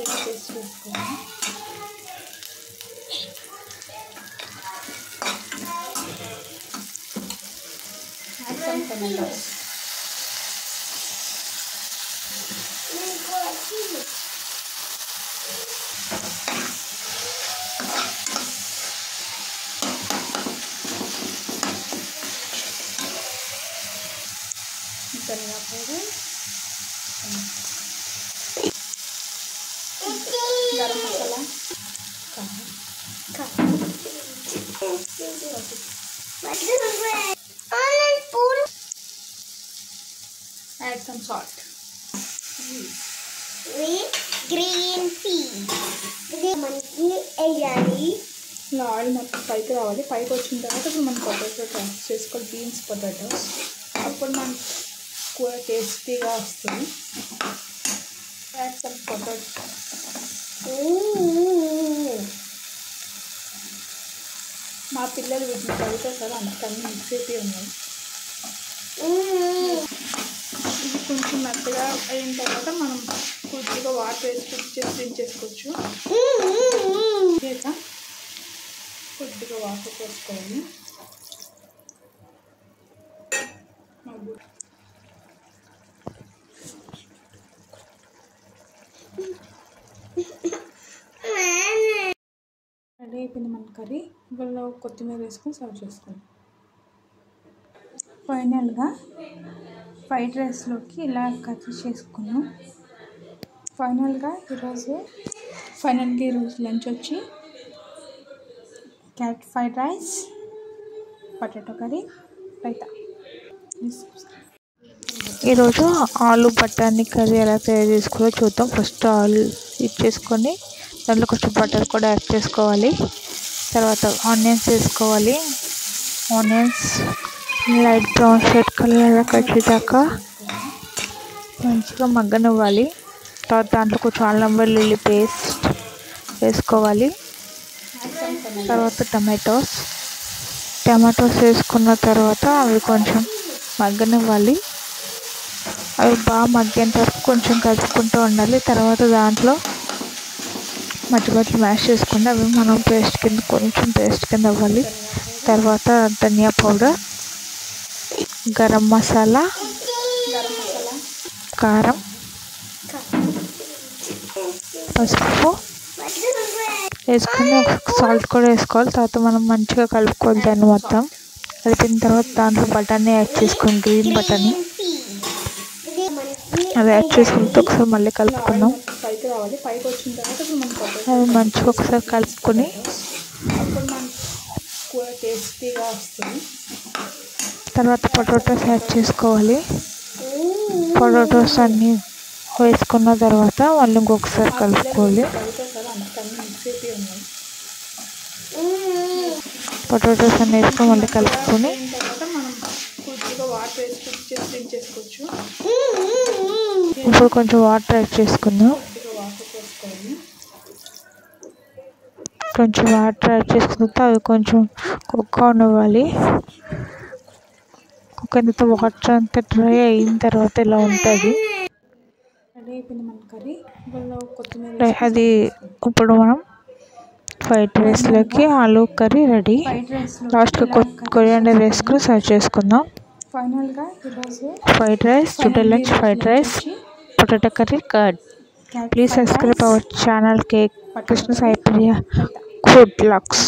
Paste వేసుకోవాలి. Add some tomatoes. Dhaniya powder, garam masala, add some salt. Green pea. ఇది మనకి వేయాలి. ఇలా ఆయిల్ మొత్తం పైకి రావాలి. పైకి వచ్చిన తర్వాత ఇప్పుడు మనం పొటాటో చేసుకోవాలి. Beans potatoes. అప్పుడు మనకు కూర టేస్టీగా వస్తుంది. Add some potato. మా పిల్లలు వీటిని చదువుతారు కదా, అందుకని మిక్స్ అయిపోయి ఉన్నాయి. ఇది కొంచెం మెత్తగా అయిన తర్వాత మనం కొద్దిగా వాటర్ వేసి కుక్ చేసి దించేసుకోవచ్చు. కొద్దిగా వాటర్ పోసుకోవాలి. రెడీ అయిపోయింది మన కర్రీ. ఇవాళ కొత్తిమీర వేసుకొని సర్వ్ చేసుకోండి. ఫైనల్గా ఫ్రైడ్ రైస్లోకి ఇలా కర్రీ చేసుకున్నాం. ఫైనల్గా ఈరోజు లంచ్ వచ్చి carrot fried rice, potato curry, raita. ఈరోజు ఆలు బఠానీ కర్రీ ఎలా తయారు చేసుకోవాలో చూద్దాం. ఫస్ట్ ఆలు చేసుకొని దాంట్లో కొంచెం బటర్ కూడా యాడ్ చేసుకోవాలి. తర్వాత ఆనియన్స్ వేసుకోవాలి. Onions light brown shade colour వచ్చేదాకా మంచిగా మగ్గనివ్వాలి. తర్వాత దాంట్లో కొంచెం అల్లం వెల్లుల్లి పేస్ట్ వేసుకోవాలి. తర్వాత టమాటోస్ వేసుకున్న తర్వాత అవి కొంచెం మగ్గనివ్వాలి. అవి బాగా మగ్గేంత వరకు కొంచెం కలుపుకుంటూ ఉండాలి. తర్వాత దాంట్లో మధ్య మ్యాష్ చేసుకుంటే అవి మనం కొంచెం పేస్ట్ కింద అవ్వాలి. తర్వాత ధనియా పౌడర్, గరం మసాలా, కారం, పసుపు వేసుకొని సాల్ట్ కూడా వేసుకోవాలి. తర్వాత మనం మంచిగా కలుపుకోవాలి. దాన్ని మొత్తం కలిపిన తర్వాత దాంట్లో బఠానీ యాడ్ చేసుకొని, గ్రీన్ బఠానీ అది యాడ్ చేసుకుంటే ఒకసారి మళ్ళీ కలుపుకుందాం. పైకి రావాలి. పైకి వచ్చిన తర్వాత అది మంచిగా ఒకసారి కలుపుకొని కూర టేస్టీగా వస్తుంది. తర్వాత పొటాటోస్ యాడ్ చేసుకోవాలి. పొటాటోస్ అన్నీ వేసుకున్న తర్వాత మళ్ళీ ఇంకొకసారి కలుపుకోవాలి. పొటాటోస్ అన్నీ వేసుకొని మళ్ళీ కలుపుకొని ఇప్పుడు కొంచెం వాటర్ యాడ్ చేసుకుందాం. కొంచెం వాటర్ యాడ్ చేసుకుంటే అవి కొంచెం కుక్ అవనివ్వాలి. కుక్ అయిన తర్వాత వాటర్ అంతా డ్రై అయిన తర్వాత ఇలా ఉంటుంది. అది ఇప్పుడు మనం ఫ్రైడ్ రైస్లోకి ఆలు కర్రీ రెడీ. లాస్ట్కి కొరియాండర్ వేసుకుని సర్వ్ చేసుకుందాం. ఫైనల్గా fried rice, today lunch fried rice, potato curry, curd. Please subscribe our channel, Krishna Sai Priya. Good lucks.